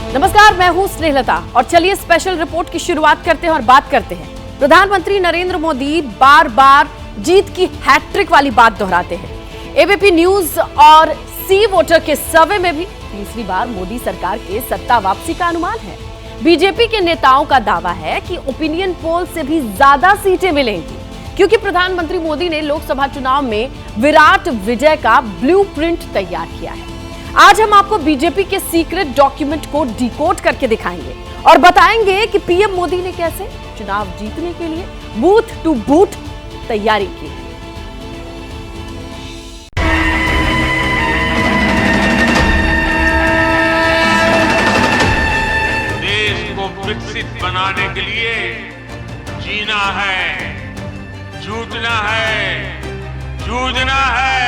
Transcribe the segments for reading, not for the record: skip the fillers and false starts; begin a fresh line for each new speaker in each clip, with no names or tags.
नमस्कार, मैं हूं स्नेहलता और चलिए स्पेशल रिपोर्ट की शुरुआत करते हैं और बात करते हैं। प्रधानमंत्री नरेंद्र मोदी बार बार जीत की हैट्रिक वाली बात दोहराते हैं। एबीपी न्यूज और सी वोटर के सर्वे में भी तीसरी बार मोदी सरकार के सत्ता वापसी का अनुमान है। बीजेपी के नेताओं का दावा है कि ओपिनियन पोल से भी ज्यादा सीटें मिलेंगी, क्योंकि प्रधानमंत्री मोदी ने लोकसभा चुनाव में विराट विजय का ब्लूप्रिंट तैयार किया है। आज हम आपको बीजेपी के सीक्रेट डॉक्यूमेंट को डिकोड करके दिखाएंगे और बताएंगे कि पीएम मोदी ने कैसे चुनाव जीतने के लिए बूथ टू बूथ तैयारी की है।
देश को विकसित बनाने के लिए जीना है, जूझना है, जूझना है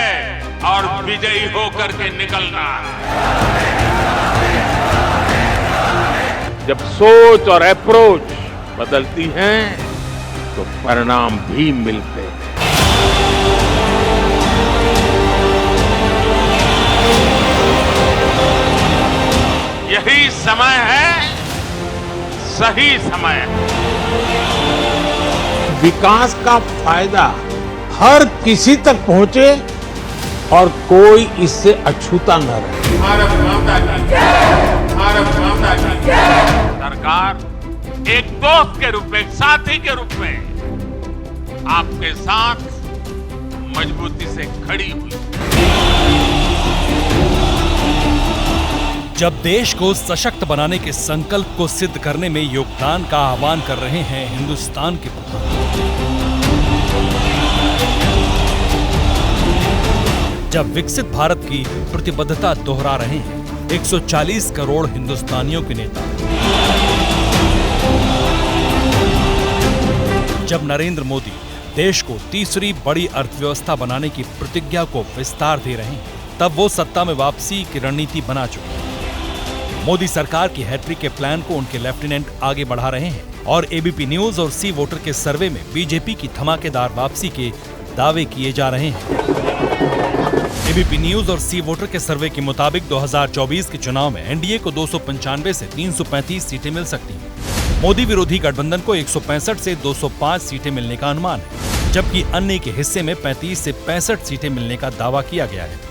और विजयी होकर के निकलना है। जब सोच और अप्रोच बदलती हैं, तो परिणाम भी मिलते हैं। यही समय है, सही समय है। विकास का फायदा हर किसी तक पहुंचे और कोई इससे अछूता न रहे। भारत माता की जय, भारत माता की जय। सरकार एक दोस्त के रूप में, एक साथी के रूप में आपके साथ मजबूती से खड़ी हुई।
जब देश को सशक्त बनाने के संकल्प को सिद्ध करने में योगदान का आह्वान कर रहे हैं हिंदुस्तान के प्रधानमंत्री, जब विकसित भारत की प्रतिबद्धता दोहरा रहे हैं 140 करोड़ हिंदुस्तानियों के नेता, जब नरेंद्र मोदी देश को तीसरी बड़ी अर्थव्यवस्था बनाने की प्रतिज्ञा को विस्तार दे रहे हैं, तब वो सत्ता में वापसी की रणनीति बना चुके हैं। मोदी सरकार की हैट्रिक के प्लान को उनके लेफ्टिनेंट आगे बढ़ा रहे हैं और एबीपी न्यूज और सी वोटर के सर्वे में बीजेपी की धमाकेदार वापसी के दावे किए जा रहे हैं। एबीपी न्यूज और सी वोटर के सर्वे के मुताबिक 2024 के चुनाव में एनडीए को 295 से 335 सीटें मिल सकती हैं। मोदी विरोधी गठबंधन को 165 से 205 सीटें मिलने का अनुमान है, जबकि अन्य के हिस्से में 35 से 65 सीटें मिलने का दावा किया गया है।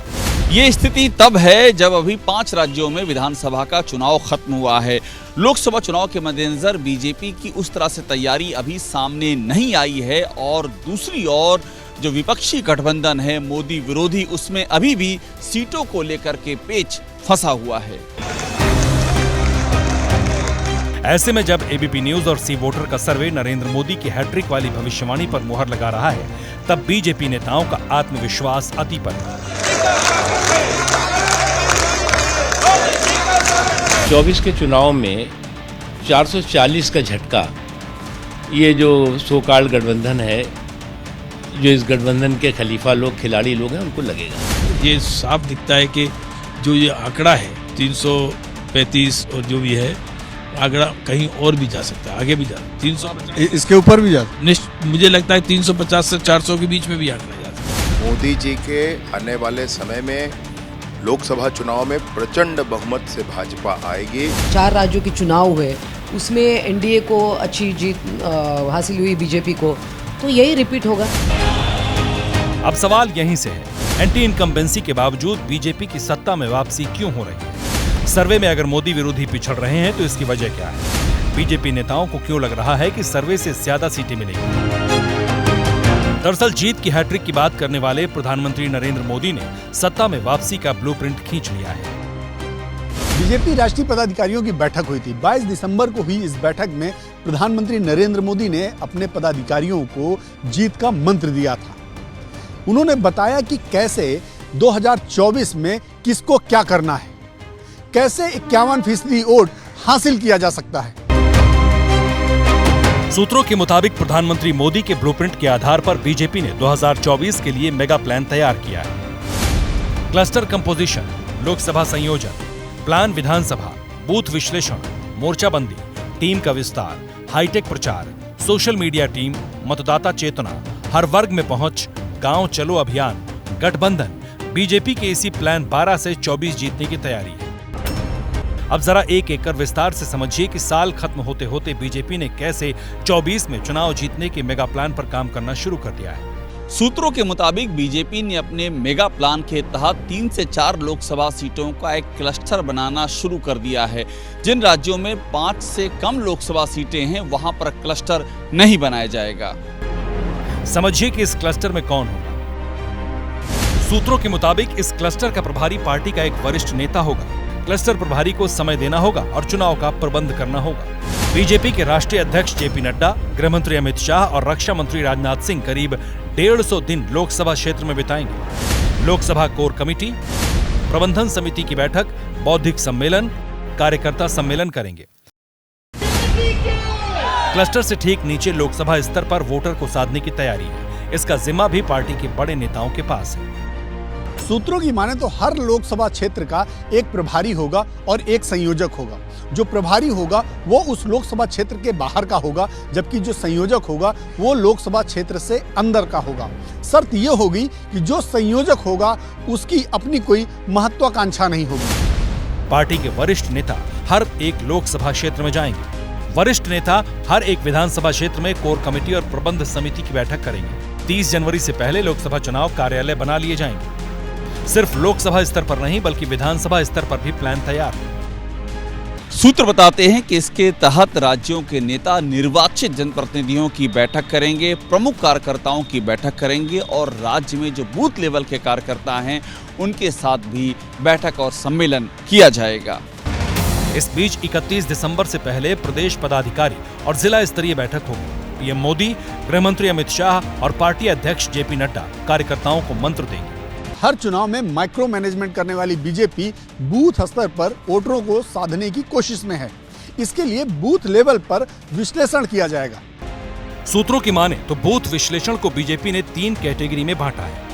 ये स्थिति तब है जब अभी 5 राज्यों में विधानसभा का चुनाव खत्म हुआ है। लोकसभा चुनाव के मद्देनजर बीजेपी की उस तरह से तैयारी अभी सामने नहीं आई है और दूसरी ओर जो विपक्षी गठबंधन है मोदी विरोधी, उसमें अभी भी सीटों को लेकर के पेच फंसा हुआ है।
ऐसे में जब एबीपी न्यूज और सी वोटर का सर्वे नरेंद्र मोदी की हैट्रिक वाली भविष्यवाणी पर मुहर लगा रहा है, तब बीजेपी नेताओं का आत्मविश्वास अति पर है।
24 के चुनाव में 440 का झटका ये जो सो कॉल्ड गठबंधन है, जो इस गठबंधन के खलीफा लोग, खिलाड़ी लोग हैं, उनको लगेगा।
ये साफ दिखता है कि जो ये आंकड़ा है 335 और जो भी है आंकड़ा कहीं और भी जा सकता है, आगे भी जा 350
इसके ऊपर भी जा,
मुझे लगता है 350 से 400 के बीच में भी आंकड़ा जा सकता है।
मोदी जी के आने वाले समय में लोकसभा चुनाव में प्रचंड बहुमत से भाजपा आएगी।
4 राज्यों के चुनाव हुए, उसमें एनडीए को अच्छी जीत हासिल हुई, बीजेपी को, तो यही रिपीट होगा।
अब सवाल यहीं से है, एंटी इनकम्बेंसी के बावजूद बीजेपी की सत्ता में वापसी क्यों हो रही है? सर्वे में अगर मोदी विरोधी पिछड़ रहे हैं तो इसकी वजह क्या है? बीजेपी नेताओं को क्यों लग रहा है कि सर्वे से ज्यादा सीटें मिलेंगी? दरअसल जीत की हैट्रिक की बात करने वाले प्रधानमंत्री नरेंद्र मोदी ने सत्ता में वापसी का ब्लूप्रिंट खींच लिया है।
बीजेपी राष्ट्रीय पदाधिकारियों की बैठक हुई थी। 22 दिसंबर को हुई इस बैठक में प्रधानमंत्री नरेंद्र मोदी ने अपने पदाधिकारियों को जीत का मंत्र दिया था। उन्होंने बताया कि कैसे 2024 में किसको क्या करना है, कैसे 51% वोट हासिल किया जा सकता है।
सूत्रों के मुताबिक प्रधानमंत्री मोदी के ब्लूप्रिंट के आधार पर बीजेपी ने 2024 के लिए मेगा प्लान तैयार किया है। क्लस्टर कंपोजिशन, लोकसभा संयोजन, प्लान विधानसभा, बूथ विश्लेषण, मोर्चाबंदी, टीम का विस्तार, हाईटेक प्रचार, सोशल मीडिया टीम, मतदाता चेतना, हर वर्ग में पहुंच, गांव चलो अभियान, गठबंधन, बीजेपी के इसी प्लान 12 से 24 जीतने की तैयारी है। अब जरा एक एक कर विस्तार से समझिए कि साल खत्म होते होते बीजेपी ने कैसे 24 में चुनाव जीतने के मेगा प्लान पर काम करना शुरू कर दिया है।
सूत्रों के मुताबिक बीजेपी ने अपने मेगा प्लान के तहत 3 से 4 लोकसभा सीटों का एक क्लस्टर बनाना शुरू कर दिया है। जिन राज्यों में 5 से कम लोकसभा सीटें हैं वहां पर क्लस्टर नहीं बनाया जाएगा।
समझिए कि इस क्लस्टर में कौन होगा। सूत्रों के मुताबिक इस क्लस्टर का प्रभारी पार्टी का एक वरिष्ठ नेता होगा। क्लस्टर प्रभारी को समय देना होगा और चुनाव का प्रबंध करना होगा। बीजेपी के राष्ट्रीय अध्यक्ष जेपी नड्डा, गृह मंत्री अमित शाह और रक्षा मंत्री राजनाथ सिंह करीब 150 दिन लोकसभा क्षेत्र में बिताएंगे। लोकसभा कोर कमेटी, प्रबंधन समिति की बैठक, बौद्धिक सम्मेलन, कार्यकर्ता सम्मेलन करेंगे। क्लस्टर से ठीक नीचे लोकसभा स्तर पर वोटर को साधने की तैयारी है। इसका जिम्मा भी पार्टी के बड़े नेताओं के पास है।
सूत्रों की माने तो हर लोकसभा क्षेत्र का एक प्रभारी होगा और एक संयोजक होगा। जो प्रभारी होगा वो उस लोकसभा क्षेत्र के बाहर का होगा, जबकि जो संयोजक होगा वो लोकसभा क्षेत्र से अंदर का होगा। शर्त यह होगी कि जो संयोजक होगा उसकी अपनी कोई महत्वाकांक्षा नहीं होगी।
पार्टी के वरिष्ठ नेता हर एक लोकसभा क्षेत्र में जाएंगे। वरिष्ठ नेता हर एक विधानसभा क्षेत्र में कोर कमेटी और प्रबंध समिति की बैठक करेंगे। 30 जनवरी से पहले लोकसभा चुनाव कार्यालय बना लिए जाएंगे। सिर्फ लोकसभा स्तर पर नहीं बल्कि विधानसभा स्तर पर भी प्लान तैयार है।
सूत्र बताते हैं कि इसके तहत राज्यों के नेता निर्वाचित जनप्रतिनिधियों की बैठक करेंगे, प्रमुख कार्यकर्ताओं की बैठक करेंगे और राज्य में जो बूथ लेवल के कार्यकर्ता हैं उनके साथ भी बैठक और सम्मेलन किया जाएगा।
इस बीच 31 दिसंबर से पहले प्रदेश पदाधिकारी और जिला स्तरीय बैठक होगी। पीएम मोदी, गृह मंत्री अमित शाह और पार्टी अध्यक्ष जेपी नड्डा कार्यकर्ताओं को मंत्र देंगे।
हर चुनाव में माइक्रो मैनेजमेंट करने वाली बीजेपी बूथ स्तर पर वोटरों को साधने की कोशिश में है। इसके लिए बूथ लेवल पर विश्लेषण किया जाएगा।
सूत्रों की माने तो बूथ विश्लेषण को बीजेपी ने 3 कैटेगरी में बांटा है।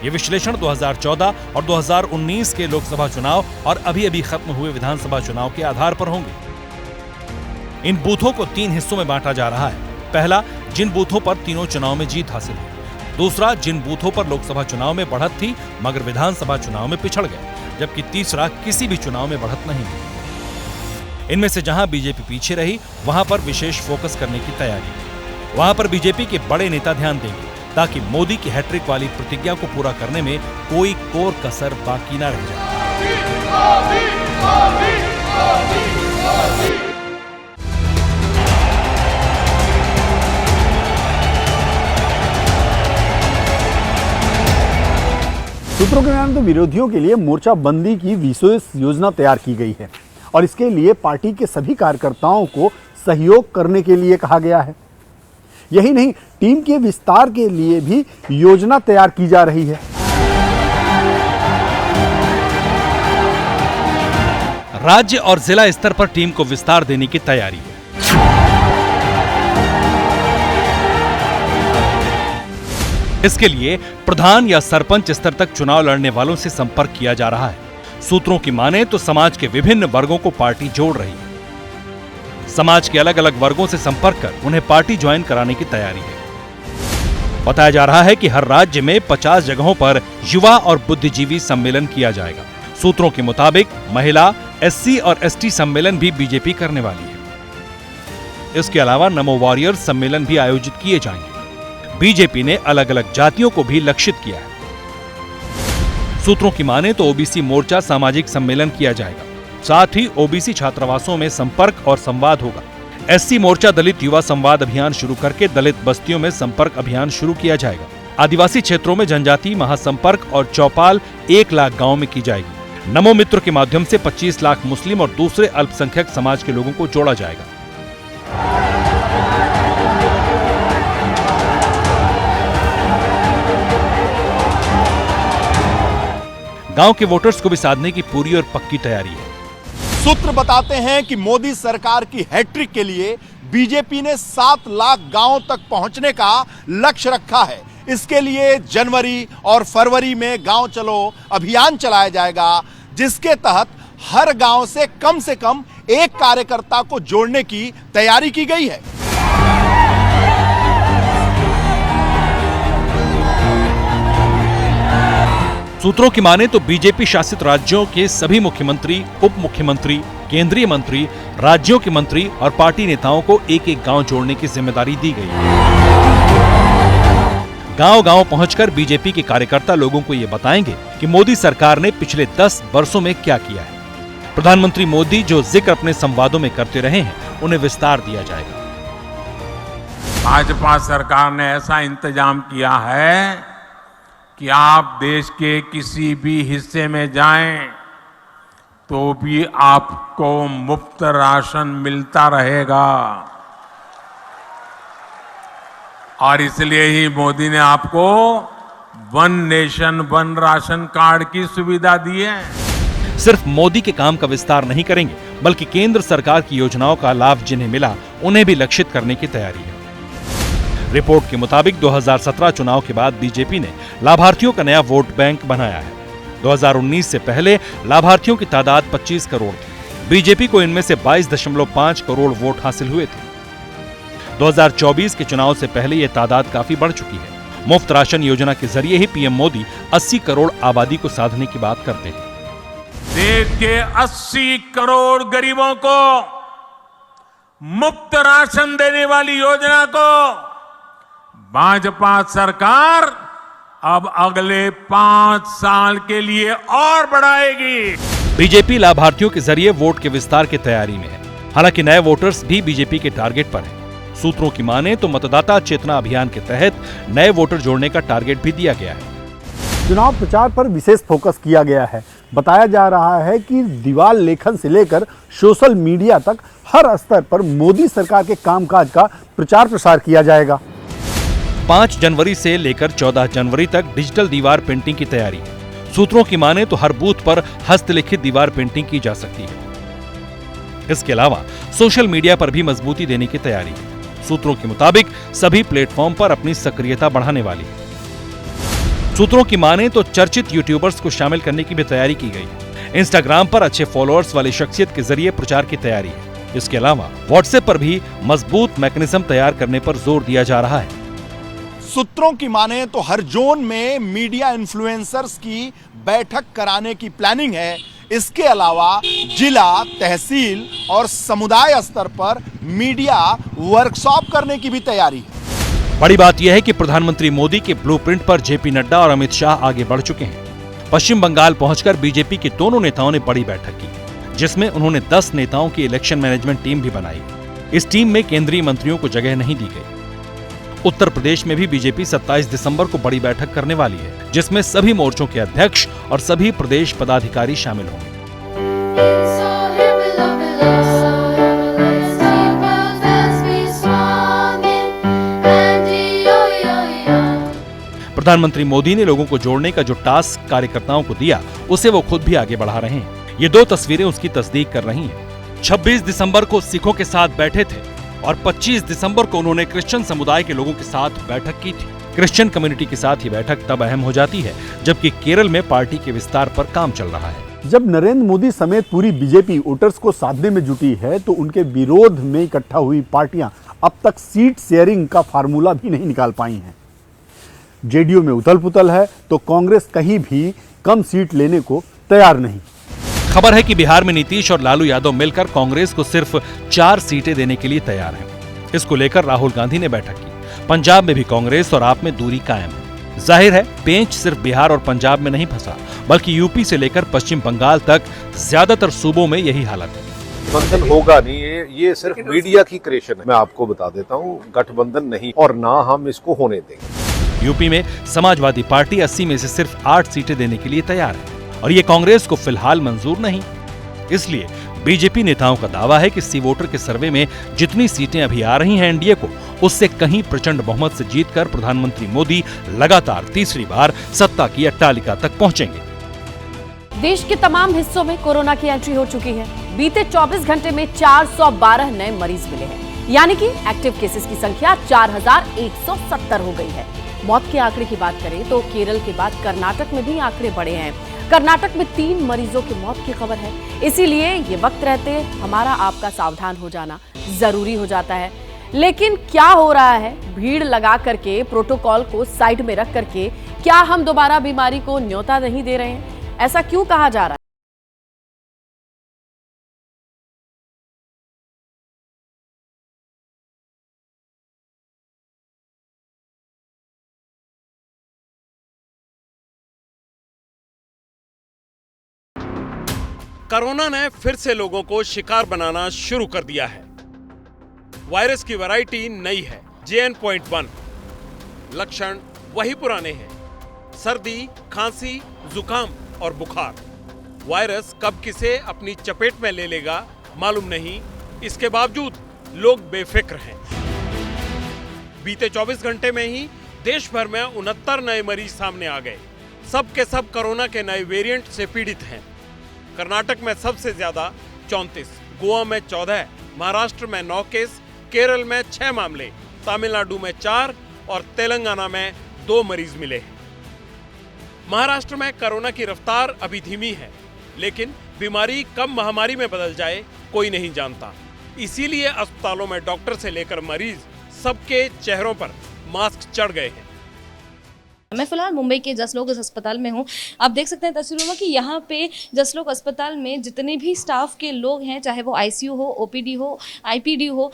ये विश्लेषण 2014 और 2019 के लोकसभा चुनाव और अभी खत्म हुए विधानसभा चुनाव के आधार पर होंगे। इन बूथों को 3 हिस्सों में बांटा जा रहा है। पहला, जिन बूथों पर तीनों चुनाव में जीत हासिल हुई। दूसरा, जिन बूथों पर लोकसभा चुनाव में बढ़त थी मगर विधानसभा चुनाव में पिछड़ गए। जबकि तीसरा, किसी भी चुनाव में बढ़त नहीं हुई। इनमें से जहां बीजेपी पीछे रही वहां पर विशेष फोकस करने की तैयारी है। वहां पर बीजेपी के बड़े नेता ध्यान देंगे ताकि मोदी की हैट्रिक वाली प्रतिज्ञा को पूरा करने में कोई कोर कसर बाकी न रह जाए।
सूत्रों के बयान तो विरोधियों के लिए मोर्चा बंदी की विशेष योजना तैयार की गई है और इसके लिए पार्टी के सभी कार्यकर्ताओं को सहयोग करने के लिए कहा गया है। यही नहीं, टीम के विस्तार के लिए भी योजना तैयार की जा रही है।
राज्य और जिला स्तर पर टीम को विस्तार देने की तैयारी है। इसके लिए प्रधान या सरपंच स्तर तक चुनाव लड़ने वालों से संपर्क किया जा रहा है। सूत्रों की माने तो समाज के विभिन्न वर्गों को पार्टी जोड़ रही है। समाज के अलग अलग वर्गों से संपर्क कर उन्हें पार्टी ज्वाइन कराने की तैयारी है। बताया जा रहा है कि हर राज्य में 50 जगहों पर युवा और बुद्धिजीवी सम्मेलन किया जाएगा। सूत्रों के मुताबिक महिला, एससी और एसटी सम्मेलन भी बीजेपी करने वाली है। इसके अलावा नमो वॉरियर्स सम्मेलन भी आयोजित किए जाएंगे। बीजेपी ने अलग अलग जातियों को भी लक्षित किया है। सूत्रों की माने तो ओबीसी मोर्चा सामाजिक सम्मेलन किया जाएगा। साथ ही ओबीसी छात्रावासों में संपर्क और संवाद होगा। एससी मोर्चा दलित युवा संवाद अभियान शुरू करके दलित बस्तियों में संपर्क अभियान शुरू किया जाएगा। आदिवासी क्षेत्रों में जनजाति महासंपर्क और चौपाल 1 लाख गांव में की जाएगी। नमो मित्र के माध्यम से 25 लाख मुस्लिम और दूसरे अल्पसंख्यक समाज के लोगों को जोड़ा जाएगा। गांव के वोटर्स को भी साधने की पूरी और पक्की तैयारी है।
सूत्र बताते हैं कि मोदी सरकार की हैट्रिक के लिए बीजेपी ने 7 लाख गांवों तक पहुंचने का लक्ष्य रखा है। इसके लिए जनवरी और फरवरी में गांव चलो अभियान चलाया जाएगा, जिसके तहत हर गांव से कम एक कार्यकर्ता को जोड़ने की तैयारी की गई है।
सूत्रों की माने तो बीजेपी शासित राज्यों के सभी मुख्यमंत्री, उप मुख्यमंत्री, केंद्रीय मंत्री, राज्यों के मंत्री और पार्टी नेताओं को एक एक गांव जोड़ने की जिम्मेदारी दी गई है। गांव-गांव पहुंचकर बीजेपी के कार्यकर्ता लोगों को ये बताएंगे कि मोदी सरकार ने पिछले 10 वर्षों में क्या किया है। प्रधानमंत्री मोदी जो जिक्र अपने संवादों में करते रहे हैं, उन्हें विस्तार दिया जाएगा।
भाजपा सरकार ने ऐसा इंतजाम किया है कि आप देश के किसी भी हिस्से में जाएं तो भी आपको मुफ्त राशन मिलता रहेगा। और इसलिए ही मोदी ने आपको one nation one ration card की सुविधा दी है।
सिर्फ मोदी के काम का विस्तार नहीं करेंगे, बल्कि केंद्र सरकार की योजनाओं का लाभ जिन्हें मिला, उन्हें भी लक्षित करने की तैयारी है। रिपोर्ट के मुताबिक 2017 चुनाव के बाद बीजेपी ने लाभार्थियों का नया वोट बैंक बनाया है। 2019 से पहले लाभार्थियों की तादाद 25 करोड़ थी। बीजेपी को इनमें से 22.5 करोड़ वोट हासिल हुए थे। 2024 के चुनाव से पहले यह तादाद काफी बढ़ चुकी है। मुफ्त राशन योजना के जरिए ही पीएम मोदी 80 करोड़ आबादी को साधने की बात करते हैं।
देश के 80 करोड़ गरीबों को मुफ्त राशन देने वाली योजना को भाजपा सरकार अब अगले 5 साल के लिए और बढ़ाएगी।
बीजेपी लाभार्थियों के जरिए वोट के विस्तार की तैयारी में है। हालांकि नए वोटर्स भी बीजेपी के टारगेट पर हैं। सूत्रों की माने तो मतदाता चेतना अभियान के तहत नए वोटर जोड़ने का टारगेट भी दिया गया है।
चुनाव प्रचार पर विशेष फोकस किया गया है। बताया जा रहा है कि दीवार लेखन से लेकर सोशल मीडिया तक हर स्तर पर मोदी सरकार के कामकाज का प्रचार प्रसार किया जाएगा।
5 जनवरी से लेकर 14 जनवरी तक डिजिटल दीवार पेंटिंग की तैयारी है। सूत्रों की माने तो हर बूथ पर हस्तलिखित दीवार पेंटिंग की जा सकती है। इसके अलावा सोशल मीडिया पर भी मजबूती देने की तैयारी है। सूत्रों के मुताबिक सभी प्लेटफॉर्म पर अपनी सक्रियता बढ़ाने वाली है। सूत्रों की माने तो चर्चित यूट्यूबर्स को शामिल करने की भी तैयारी की गई है। इंस्टाग्राम पर अच्छे फॉलोअर्स वाली शख्सियत के जरिए प्रचार की तैयारी है। इसके अलावा व्हाट्सएप पर भी मजबूत मैकेनिज्म तैयार करने पर जोर दिया जा रहा है।
सूत्रों की माने तो हर जोन में मीडिया इन्फ्लुएंसर्स की बैठक कराने की प्लानिंग है। इसके अलावा जिला, तहसील और समुदाय स्तर पर मीडिया वर्कशॉप करने की भी तैयारी है।
बड़ी बात यह है कि प्रधानमंत्री मोदी के ब्लूप्रिंट पर जेपी नड्डा और अमित शाह आगे बढ़ चुके हैं। पश्चिम बंगाल पहुंचकर बीजेपी के दोनों नेताओं ने बड़ी बैठक की, जिसमें उन्होंने 10 नेताओं की इलेक्शन मैनेजमेंट टीम भी बनाई। इस टीम में केंद्रीय मंत्रियों को जगह नहीं दी गई। उत्तर प्रदेश में भी बीजेपी 27 दिसंबर को बड़ी बैठक करने वाली है, जिसमें सभी मोर्चों के अध्यक्ष और सभी प्रदेश पदाधिकारी शामिल होंगे। प्रधानमंत्री मोदी ने लोगों को जोड़ने का जो टास्क कार्यकर्ताओं को दिया, उसे वो खुद भी आगे बढ़ा रहे हैं। ये 2 तस्वीरें उसकी तस्दीक कर रही हैं। 26 दिसंबर को सिखों के साथ बैठे थे और 25 दिसंबर को उन्होंने क्रिश्चियन समुदाय के लोगों के साथ बैठक की थी। क्रिश्चियन कम्युनिटी के साथ ये बैठक तब अहम हो जाती है जबकि केरल में पार्टी के विस्तार पर काम चल रहा है।
जब नरेंद्र मोदी समेत पूरी बीजेपी वोटर्स को साधने में जुटी है, तो उनके विरोध में इकट्ठा हुई पार्टियां अब तक सीट शेयरिंग का फार्मूला भी नहीं निकाल पाई हैं। जेडीयू में उथल पुथल है तो कांग्रेस कहीं भी कम सीट लेने को तैयार नहीं।
खबर है कि बिहार में नीतीश और लालू यादव मिलकर कांग्रेस को सिर्फ 4 सीटें देने के लिए तैयार हैं। इसको लेकर राहुल गांधी ने बैठक की। पंजाब में भी कांग्रेस और आप में दूरी कायम है। जाहिर है पेंच सिर्फ बिहार और पंजाब में नहीं फंसा, बल्कि यूपी से लेकर पश्चिम बंगाल तक ज्यादातर सूबों में यही हालत है।
गठबंधन होगा नहीं, ये सिर्फ मीडिया की क्रिएशन है। मैं आपको बता देता हूँ, गठबंधन नहीं और ना हम इसको होने देंगे।
यूपी में समाजवादी पार्टी 80 में से सिर्फ 8 सीटें देने के लिए तैयार है और ये कांग्रेस को फिलहाल मंजूर नहीं। इसलिए बीजेपी नेताओं का दावा है कि सी वोटर के सर्वे में जितनी सीटें अभी आ रही हैं एनडीए को, उससे कहीं प्रचंड बहुमत से जीतकर प्रधानमंत्री मोदी लगातार तीसरी बार सत्ता की अट्टालिका तक पहुंचेंगे।
देश के तमाम हिस्सों में कोरोना की एंट्री हो चुकी है। बीते 24 घंटे में 412 नए मरीज मिले हैं, यानी कि एक्टिव केसेस की संख्या 4170 हो गई है। मौत के आंकड़े की बात करें तो केरल के बाद कर्नाटक में भी आंकड़े बढ़े हैं। कर्नाटक में 3 मरीजों की मौत की खबर है। इसीलिए ये वक्त रहते हमारा आपका सावधान हो जाना जरूरी हो जाता है। लेकिन क्या हो रहा है? भीड़ लगा करके, प्रोटोकॉल को साइड में रख करके क्या हम दोबारा बीमारी को न्योता नहीं दे रहे हैं? ऐसा क्यों कहा जा रहा है?
कोरोना ने फिर से लोगों को शिकार बनाना शुरू कर दिया है। वायरस की वैरायटी नई है, JN.1। लक्षण वही पुराने हैं, सर्दी, खांसी, जुकाम और बुखार। वायरस कब किसे अपनी चपेट में ले लेगा मालूम नहीं, इसके बावजूद लोग बेफिक्र हैं। बीते 24 घंटे में ही देश भर में 69 नए मरीज सामने आ गए। सब के सब कोरोना के नए वेरिएंट से पीड़ित हैं। कर्नाटक में सबसे ज्यादा 34, गोवा में 14, महाराष्ट्र में 9 केस, केरल में 6 मामले, तमिलनाडु में 4 और तेलंगाना में 2 मरीज मिले हैं। महाराष्ट्र में कोरोना की रफ्तार अभी धीमी है, लेकिन बीमारी कब महामारी में बदल जाए कोई नहीं जानता। इसीलिए अस्पतालों में डॉक्टर से लेकर मरीज सबके चेहरों पर मास्क चढ़ गए हैं।
मैं फिलहाल मुंबई के जसलोक अस्पताल में हूँ। आप देख सकते हैं तस्वीरों में कि यहाँ पे जसलोक अस्पताल में जितने भी स्टाफ के लोग हैं, चाहे वो ICU हो, OPD हो, IPD हो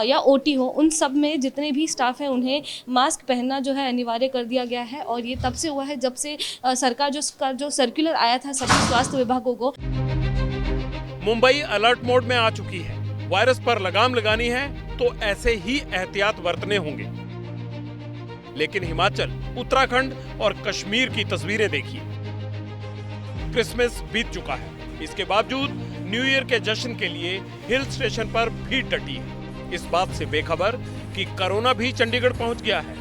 या OT हो, उन सब में जितने भी स्टाफ हैं उन्हें मास्क पहनना जो है अनिवार्य कर दिया गया है। और ये तब से हुआ है जब से सरकार जो सर्कुलर आया था सभी स्वास्थ्य विभागों को।
मुंबई अलर्ट मोड में आ चुकी है। वायरस पर लगाम लगानी है तो ऐसे ही एहतियात बरतने होंगे। लेकिन हिमाचल, उत्तराखंड और कश्मीर की तस्वीरें देखिए। क्रिसमस बीत चुका है, इसके बावजूद न्यू ईयर के जश्न के लिए हिल स्टेशन पर भीड़ टटी है। इस बात से बेखबर कि कोरोना भी चंडीगढ़ पहुंच गया है,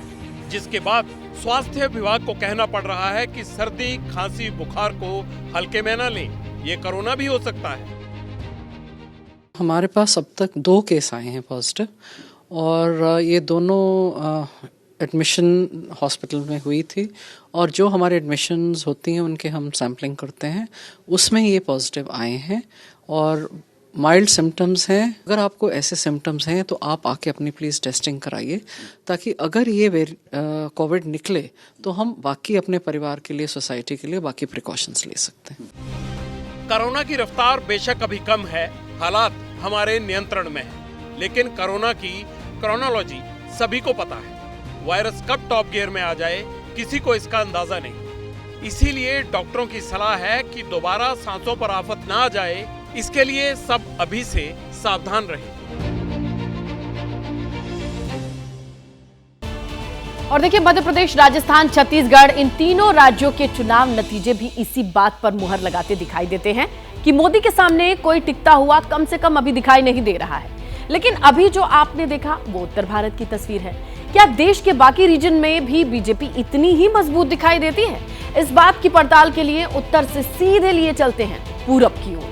जिसके बाद स्वास्थ्य विभाग को कहना पड़ रहा है कि सर्दी, खांसी, बुखार को हल्के में न लें, ये कोरोना भी हो सकता है।
हमारे पास अब तक 2 केस आए हैं पॉजिटिव, और ये दोनों एडमिशन हॉस्पिटल में हुई थी। और जो हमारे एडमिशन्स होती हैं उनके हम सैम्पलिंग करते हैं, उसमें ये पॉजिटिव आए हैं और माइल्ड सिम्टम्स हैं। अगर आपको ऐसे सिम्टम्स हैं तो आप आके अपनी प्लीज़ टेस्टिंग कराइए, ताकि अगर ये कोविड निकले तो हम बाकी अपने परिवार के लिए, सोसाइटी के लिए बाकी प्रिकॉशंस ले सकते हैं।
कोरोना की रफ्तार बेशक अभी कम है, हालात हमारे नियंत्रण में है, लेकिन कोरोना की क्रोनोलॉजी सभी को पता है। वायरस कब टॉप गियर में आ जाए किसी को इसका अंदाजा नहीं। इसीलिए डॉक्टरों की सलाह है कि दोबारा सांसों पर आफत ना आ जाए, इसके लिए सब अभी से सावधान रहें।
और देखिए, मध्य प्रदेश, राजस्थान, छत्तीसगढ़, इन तीनों राज्यों के चुनाव नतीजे भी इसी बात पर मुहर लगाते दिखाई देते हैं कि मोदी के सामने कोई टिकता हुआ कम से कम अभी दिखाई नहीं दे रहा है। लेकिन अभी जो आपने देखा वो उत्तर भारत की तस्वीर है। क्या देश के बाकी रीजन में भी बीजेपी इतनी ही मजबूत दिखाई देती है? इस बात की पड़ताल के लिए उत्तर से सीधे लिए चलते हैं पूरब की ओर।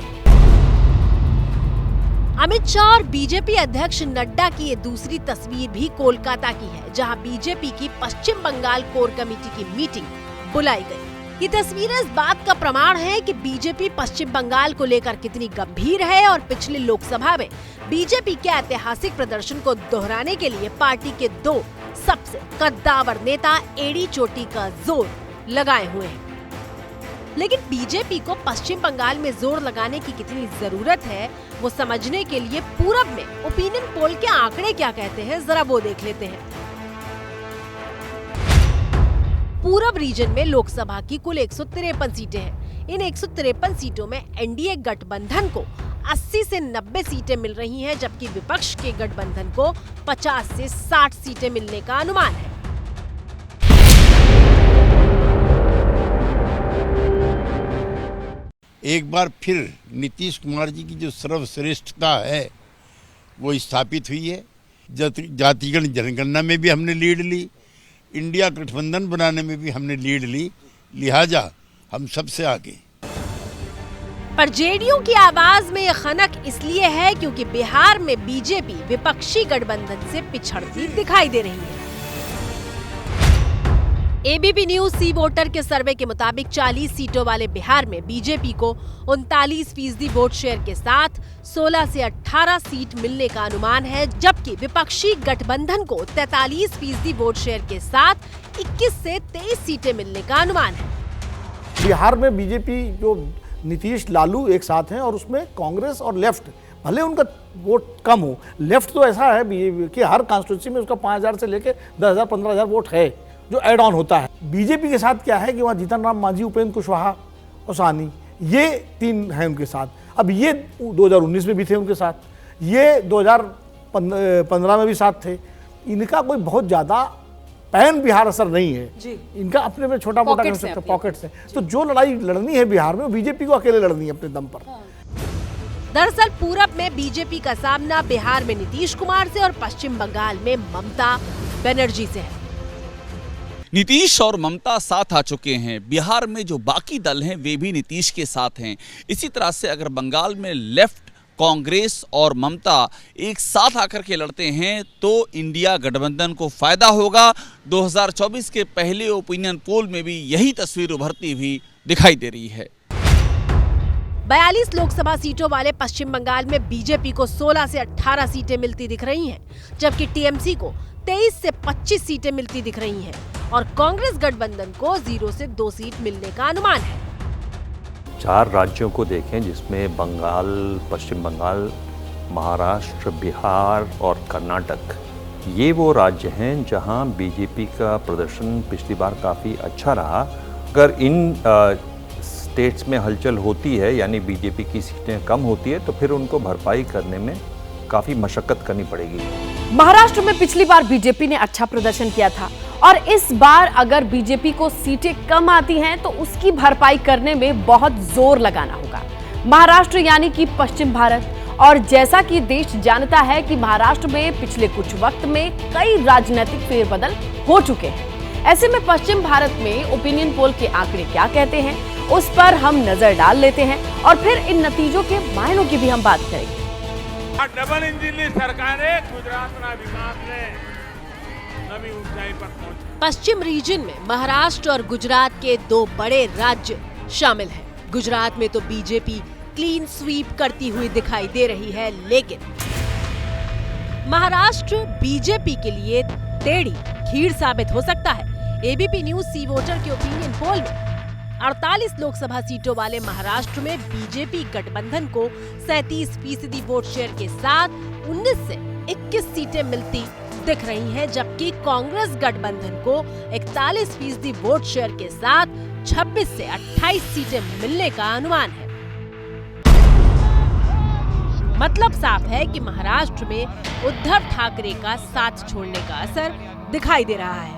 अमित शाह और बीजेपी अध्यक्ष नड्डा की ये दूसरी तस्वीर भी कोलकाता की है, जहां बीजेपी की पश्चिम बंगाल कोर कमेटी की मीटिंग बुलाई गई। ये तस्वीरें इस बात का प्रमाण है कि बीजेपी पश्चिम बंगाल को लेकर कितनी गंभीर है और पिछले लोकसभा में बीजेपी के ऐतिहासिक प्रदर्शन को दोहराने के लिए पार्टी के 2 सबसे कद्दावर नेता एड़ी चोटी का जोर लगाए हुए हैं। लेकिन बीजेपी को पश्चिम बंगाल में जोर लगाने की कितनी जरूरत है, वो समझने के लिए पूरब में ओपिनियन पोल के आंकड़े क्या कहते हैं, जरा वो देख लेते हैं। पूरब रीजन में लोकसभा की कुल 153 सीटें हैं। इन 153 सीटों में एनडीए गठबंधन को 80 से 90 सीटें मिल रही हैं, जबकि विपक्ष के गठबंधन को 50 से 60 सीटें मिलने का अनुमान है।
एक बार फिर नीतीश कुमार जी की जो सर्वश्रेष्ठता है वो स्थापित हुई है। जातिगण जनगणना में भी हमने लीड ली, इंडिया गठबंधन बनाने में भी हमने लीड ली, लिहाजा हम सबसे आगे।
पर जेडीयू की आवाज में ये खनक इसलिए है क्योंकि बिहार में बीजेपी विपक्षी गठबंधन से पिछड़ती दिखाई दे रही है। एबीपी न्यूज सी वोटर के सर्वे के मुताबिक 40 सीटों वाले बिहार में बीजेपी को 39% वोट शेयर के साथ 16 से 18 सीट मिलने का अनुमान है, जबकि विपक्षी गठबंधन को 43% वोट शेयर के साथ 21 से 23 सीटें मिलने का अनुमान है।
बिहार में बीजेपी जो नीतीश लालू एक साथ हैं और उसमें कांग्रेस और लेफ्ट, भले उनका वोट कम हो, लेफ्ट तो ऐसा है कि हर कॉन्स्टिट्यूंसी में उसका 5,000 से लेकर 10,000 15,000 वोट है जो एड ऑन होता है। बीजेपी के साथ क्या है कि वहाँ जीतन राम मांझी, उपेंद्र कुशवाहा और साहनी, ये 3 हैं उनके साथ। अब ये 2019 में भी थे उनके साथ, ये 2015 में भी साथ थे। इनका कोई बहुत ज़्यादा पैन बिहार असर नहीं है जी। इनका अपने में छोटा मोटा पॉकेट्स है। तो जो लड़ाई लड़नी है बिहार में, वो बीजेपी को अकेले लड़नी है अपने दम पर।
दरअसल पूरब में बीजेपी का सामना बिहार में नीतीश कुमार से और पश्चिम बंगाल में ममता बनर्जी से है।
नीतीश और ममता साथ आ चुके हैं, बिहार में जो बाकी दल हैं वे भी नीतीश के साथ हैं। इसी तरह से अगर बंगाल में लेफ्ट, कांग्रेस और ममता एक साथ आकर के लड़ते हैं तो इंडिया गठबंधन को फायदा होगा। 2024 के पहले ओपिनियन पोल में भी यही तस्वीर उभरती हुई दिखाई दे रही है।
42 लोकसभा सीटों वाले पश्चिम बंगाल में बीजेपी को 16 से 18 सीटें मिलती दिख रही हैं, जबकि टीएमसी को 23 से 25 सीटें मिलती दिख रही हैं और कांग्रेस गठबंधन को 0 से 2 सीट मिलने का अनुमान है।
4 राज्यों को देखें जिसमें बंगाल, पश्चिम बंगाल, महाराष्ट्र, बिहार और कर्नाटक, ये वो राज्य हैं जहां बीजेपी का प्रदर्शन पिछली बार काफ़ी अच्छा रहा। अगर इन स्टेट्स में हलचल होती है, यानी बीजेपी की सीटें कम होती है, तो फिर उनको भरपाई करने में काफ़ी मशक्कत करनी पड़ेगी।
महाराष्ट्र में पिछली बार बीजेपी ने अच्छा प्रदर्शन किया था और इस बार अगर बीजेपी को सीटें कम आती हैं तो उसकी भरपाई करने में बहुत जोर लगाना होगा। महाराष्ट्र यानी कि पश्चिम भारत, और जैसा कि देश जानता है कि महाराष्ट्र में पिछले कुछ वक्त में कई राजनीतिक फेरबदल हो चुके हैं। ऐसे में पश्चिम भारत में ओपिनियन पोल के आंकड़े क्या कहते हैं, उस पर हम नजर डाल लेते हैं और फिर इन नतीजों के मायनों की भी हम बात करेंगे।
डबल इंजिन सरकार है, गुजरात विकास ने नवी ऊंचाई पर पहुंची।
पश्चिम रीजन में महाराष्ट्र और गुजरात के 2 बड़े राज्य शामिल हैं। गुजरात में तो बीजेपी क्लीन स्वीप करती हुई दिखाई दे रही है, लेकिन महाराष्ट्र बीजेपी के लिए टेढ़ी खीर साबित हो सकता है। एबीपी न्यूज सी वोटर के ओपिनियन पोल में 48 लोकसभा सीटों वाले महाराष्ट्र में बीजेपी गठबंधन को 37% वोट शेयर के साथ 19 से 21 सीटें मिलती दिख रही हैं, जबकि कांग्रेस गठबंधन को 41% वोट शेयर के साथ 26 से 28 सीटें मिलने का अनुमान है। मतलब साफ है कि महाराष्ट्र में उद्धव ठाकरे का साथ छोड़ने का असर दिखाई दे रहा है।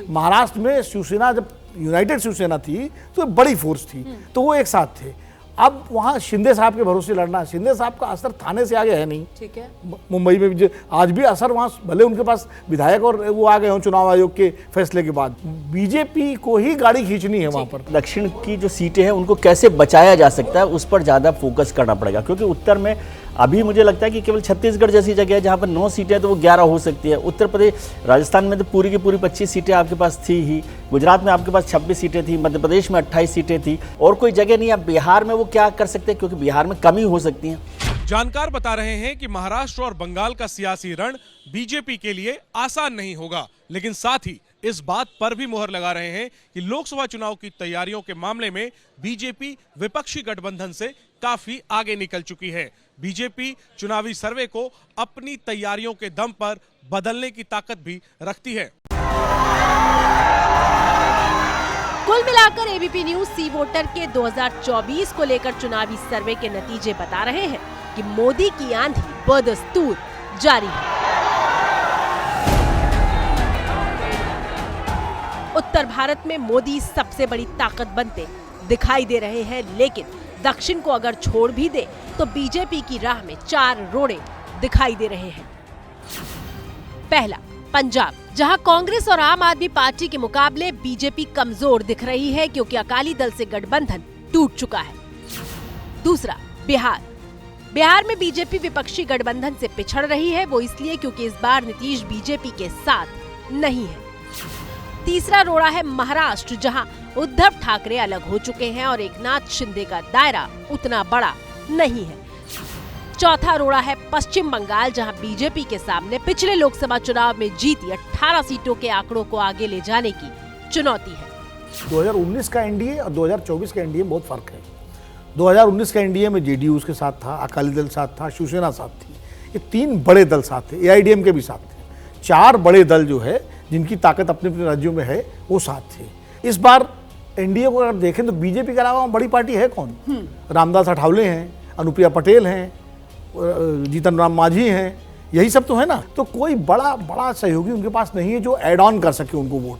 महाराष्ट्र में शिवसेना जब यूनाइटेड शिवसेना थी तो बड़ी फोर्स थी, तो वो एक साथ थे। अब वहाँ शिंदे साहब के भरोसे लड़ना है। शिंदे साहब का असर थाने से आगे है नहीं, ठीक है। मुंबई में भी आज भी असर वहाँ, भले उनके पास विधायक और वो आ गए हों चुनाव आयोग के फैसले के बाद, बीजेपी को ही गाड़ी खींचनी है वहाँ पर।
दक्षिण की जो सीटें हैं उनको कैसे बचाया जा सकता है, उस पर ज़्यादा फोकस करना पड़ेगा, क्योंकि उत्तर में अभी मुझे लगता है कि केवल छत्तीसगढ़ जैसी जगह है जहाँ पर 9 सीटें तो वो 11 हो सकती है। उत्तर प्रदेश, राजस्थान में तो पूरी की पूरी 25 सीटें आपके पास थी ही, गुजरात में आपके पास 26 सीटें थी, मध्य प्रदेश में 28 सीटें थी, और कोई जगह नहीं। अब बिहार में वो क्या कर सकते हैं, क्योंकि बिहार में कमी हो सकती है।
जानकार बता रहे हैं कि महाराष्ट्र और बंगाल का सियासी रण बीजेपी के लिए आसान नहीं होगा, लेकिन साथ ही इस बात पर भी मुहर लगा रहे हैं कि लोकसभा चुनाव की तैयारियों के मामले में बीजेपी विपक्षी गठबंधन से काफी आगे निकल चुकी है। बीजेपी चुनावी सर्वे को अपनी तैयारियों के दम पर बदलने की ताकत भी रखती है।
कुल मिलाकर एबीपी न्यूज सी वोटर के 2024 को लेकर चुनावी सर्वे के नतीजे बता रहे हैं कि मोदी की आंधी बदस्तूर जारी है। उत्तर भारत में मोदी सबसे बड़ी ताकत बनते दिखाई दे रहे हैं, लेकिन दक्षिण को अगर छोड़ भी दे तो बीजेपी की राह में 4 रोड़े दिखाई दे रहे हैं। पहला, पंजाब, जहां कांग्रेस और आम आदमी पार्टी के मुकाबले बीजेपी कमजोर दिख रही है, क्योंकि अकाली दल से गठबंधन टूट चुका है। दूसरा, बिहार, बिहार में बीजेपी विपक्षी गठबंधन से पिछड़ रही है, वो इसलिए क्योंकि इस बार नीतीश बीजेपी के साथ नहीं है। तीसरा रोड़ा है महाराष्ट्र, जहां उद्धव ठाकरे अलग हो चुके हैं और एकनाथ शिंदे का दायरा उतना बड़ा नहीं है। चौथा रोड़ा है पश्चिम बंगाल, जहां बीजेपी के सामने पिछले लोकसभा चुनाव में जीती 18 सीटों के आंकड़ों को आगे ले जाने की चुनौती है।
2019 का एनडीए और 2024 का एनडीए में बहुत फर्क है। 2019 का एनडीए में जेडीयू के साथ था, अकाली दल साथ था, शिवसेना साथ थी। ये 3 बड़े दल साथ थे, एआईडीएम के भी साथ थे। 4 बड़े दल जो है जिनकी ताकत अपने अपने राज्यों में है वो साथ थे। इस बार एनडीए को अगर देखें तो बीजेपी के अलावा बड़ी पार्टी है कौन? रामदास अठावले हैं, अनुप्रिया पटेल हैं, जीतन राम मांझी हैं, यही सब तो है ना। तो कोई बड़ा सहयोगी उनके पास नहीं है जो ऐड ऑन कर सके उनको वोट